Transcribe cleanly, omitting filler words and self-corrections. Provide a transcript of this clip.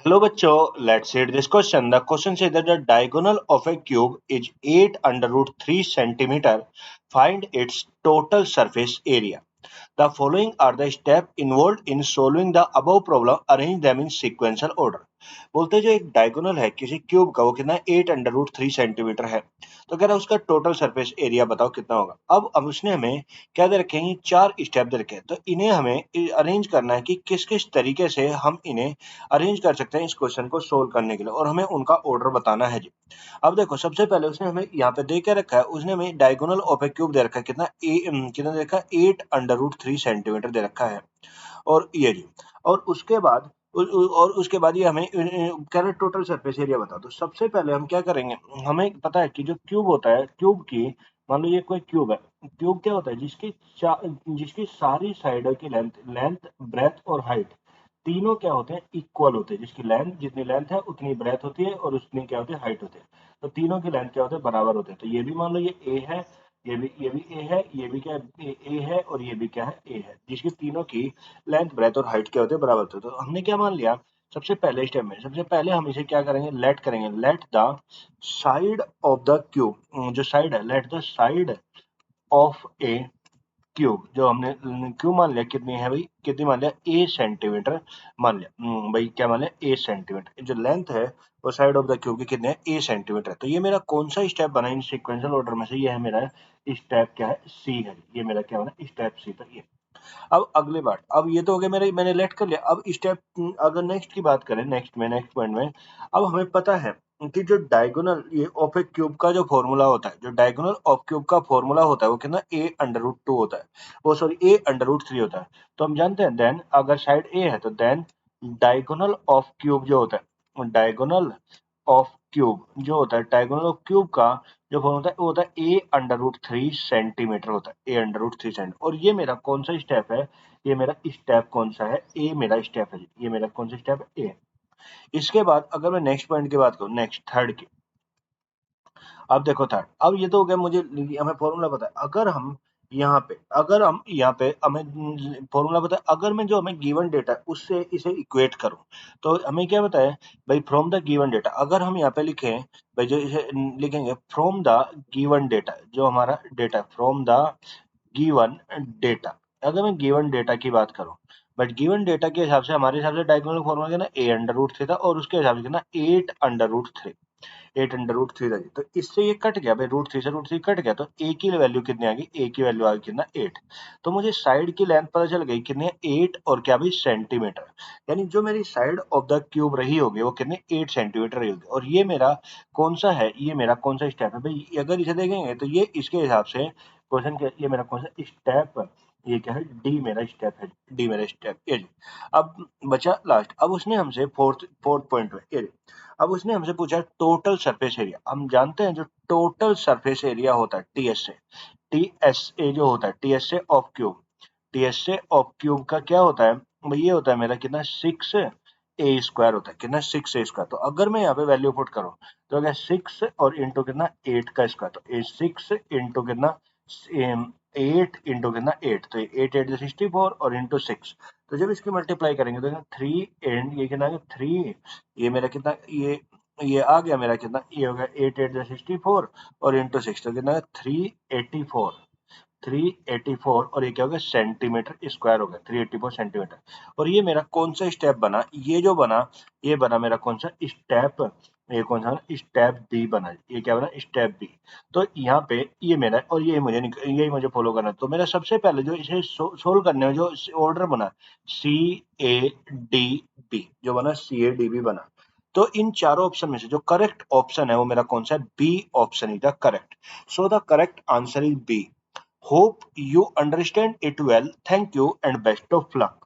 Hello bachcho, let's see this question. The question says that the diagonal of a cube is 8 under root 3 centimeter. Find its total surface area. The following are the steps involved in solving the above problem. Arrange them in sequential order. बोलते हैं जो एक diagonal है किसी cube का वो कितना 8 under root 3 centimetre है। तो कह रहा है उसका टोटल सरफेस एरिया बताओ कितना होगा। अब उसने हमें क्या दे रखे हैं, 4 स्टेप दे रखे हैं। तो इन्हें हमें अरेंज करना है कि किस किस तरीके से हम इन्हें अरेंज कर सकते हैं इस क्वेश्चन को सोल्व करने के लिए, और हमें उनका ऑर्डर बताना है जी। अब देखो सबसे पहले उसने हमें यहाँ पे दे के रखा है, उसने हमें डायगोनल ऑफ ए क्यूब दे रखा है कितना कितना दे रखा है 8 under root 3 सेंटीमीटर दे रखा है। और ये जी, और उसके बाद और उसके बाद ये हमें कह रहे टोटल सरफेस एरिया बता दो। सबसे पहले हम क्या करेंगे, हमें पता है कि जो क्यूब होता है, क्यूब की मान लो ये कोई क्यूब है। क्यूब क्या होता है, जिसकी सारी साइडों की लेंथ ब्रेथ और हाइट तीनों क्या होते हैं, इक्वल होते हैं। जिसकी लेंथ जितनी लेंथ है उतनी ब्रेथ होती है और उतनी क्या होती है, हाइट होती है। तो तीनों की लेंथ क्या होते हैं, बराबर होते हैं। तो ये भी मान लो ये ए है, ये भी ए है, ये भी क्या है, ए है, और ये भी क्या है, ए है, जिसकी तीनों की लेंथ ब्रेथ और हाइट क्या होते हैं, बराबर होते हैं। तो हमने क्या मान लिया, सबसे पहले स्टेप में सबसे पहले हम इसे क्या करेंगे, let the side of the cube, जो साइड है, let the side of A cube, जो हमने क्यूब मान लिया कितनी है भाई, कितनी मान लिया, ए सेंटीमीटर मान लिया। भाई क्या मान लिया, ए सेंटीमीटर। जो लेंथ है वो साइड ऑफ द क्यूब की कितने है, ए सेंटीमीटर। तो ये मेरा कौन सा स्टेप बना इन सीक्वेंशियल ऑर्डर में से, ये है मेरा स्टेप क्या है, सी है। ये मेरा क्या बना, स्टेप सी। पर ये अब अगले बार, अब ये तो हो गया मेरे, मैंने लेट कर लिया। अब स्टेप अगर नेक्स्ट की बात करें, नेक्स्ट पॉइंट में, अब हमें पता है कि जो डायगोनल ये ऑफ ए क्यूब का जो फॉर्मूला होता है, जो डायगोनल ऑफ क्यूब का फॉर्मूला होता है वो कितना a√2 होता है, वो सॉरी a√3 होता है। तो हम जानते हैं देन अगर साइड ए है तो देन डायगोनल ऑफ क्यूब जो होता है, डायगोनल ऑफ क्यूब जो होता है, डायगोनल ऑफ क्यूब का जो फॉर्म होता है वो होता है a√3 सेंटीमीटर होता है, a√3 सेंटीमीटर। और ये मेरा कौन सा स्टेप है, ये मेरा स्टेप कौन सा है, ए मेरा स्टेप है, ये मेरा कौन सा स्टेप है, ए। इसके बाद अगर मैं नेक्स्ट पॉइंट की बात करूं, नेक्स्ट थर्ड की, अब देखो थर्ड, अब ये तो हो गया मुझे, हमें फॉर्मूला पता है। अगर हम यहाँ पे हमें फॉर्मूला पता है, अगर मैं जो हमें गिवन डेटा है उससे इसे इक्वेट करूं, तो हमें क्या पता है भाई, फ्रॉम द गिवन डेटा। अगर हम यहाँ पे लिखें भाई, जो इसे लिखेंगे फ्रॉम द गिवन डेटा, जो हमारा data from the given data, अगर मैं गिवन डेटा की बात करूं, बट गिवन डेटा के हिसाब से हमारे हिसाब से डायगोनल फॉर्मूला कितना, a√3 था, और उसके हिसाब से कितना 8√3, 8√3 था। तो इससे ये कट गया भाई, √3 से √3 कट गया, तो ए की वैल्यू कितनी आ गई, ए की वैल्यू आ गई कितना 8। तो मुझे साइड की लेंथ पता चल गई कितनी है, 8 और क्या भाई, सेंटीमीटर। यानी जो मेरी साइड ऑफ द क्यूब रही होगी वो कितनी 8 सेंटीमीटर रही होगी। और ये मेरा कौन सा है, ये मेरा कौन सा स्टेप है भाई, अगर इसे देखेंगे तो ये इसके हिसाब से क्वेश्चन के, ये मेरा कौन सा स्टेप, ये क्या है, डी मेरा स्टेप है, डी मेरा स्टेप, ये जी। अब बचा लास्ट, अब उसने हमसे फोर्थ फोर्थ पॉइंट में ये, अब उसने हमसे पूछा टोटल सरफेस एरिया। हम जानते हैं जो टोटल सरफेस एरिया होता है टीएसए, टीएसए जो होता है, TSA of cube, TSA of cube का क्या होता है भाई, ये होता है मेरा कितना 6a² होता है, कितना 6a²। तो अगर मैं यहाँ पे वैल्यू पुट करूँ तो क्या 6 और इंटू कितना 8 का स्क्वायर, तो 6 इंटू कितना 8 इंटू कितना 8, तो 8 8 64 और इंटू 6। तो जब इसकी मल्टीप्लाई करेंगे तो 3 एंड ये कितना 3, ये मेरा कितना, ये आ गया मेरा कितना, ये हो गया 8 8 64 और इंटू 6, तो कितना 384, 384, और ये क्या हो गया, सेंटीमीटर स्क्वायर हो गया, 384 सेंटीमीटर। और ये मेरा कौन सा स्टेप बना, ये जो बना, ये बना मेरा कौन सा स्टेप, ये कौन सा स्टेप बी बना, ये क्या बना, स्टेप बी। तो यहाँ पे ये मेरा, और यही मुझे फॉलो करना। तो मेरा सबसे पहले जो इसे सोल्व करने में जो ऑर्डर बना, CADB, जो बना CADB बना। तो इन चारों ऑप्शन में से जो करेक्ट ऑप्शन है वो मेरा कौन सा है, B option is the correct. So the correct answer is B. Hope you understand it well. Thank you and best of luck.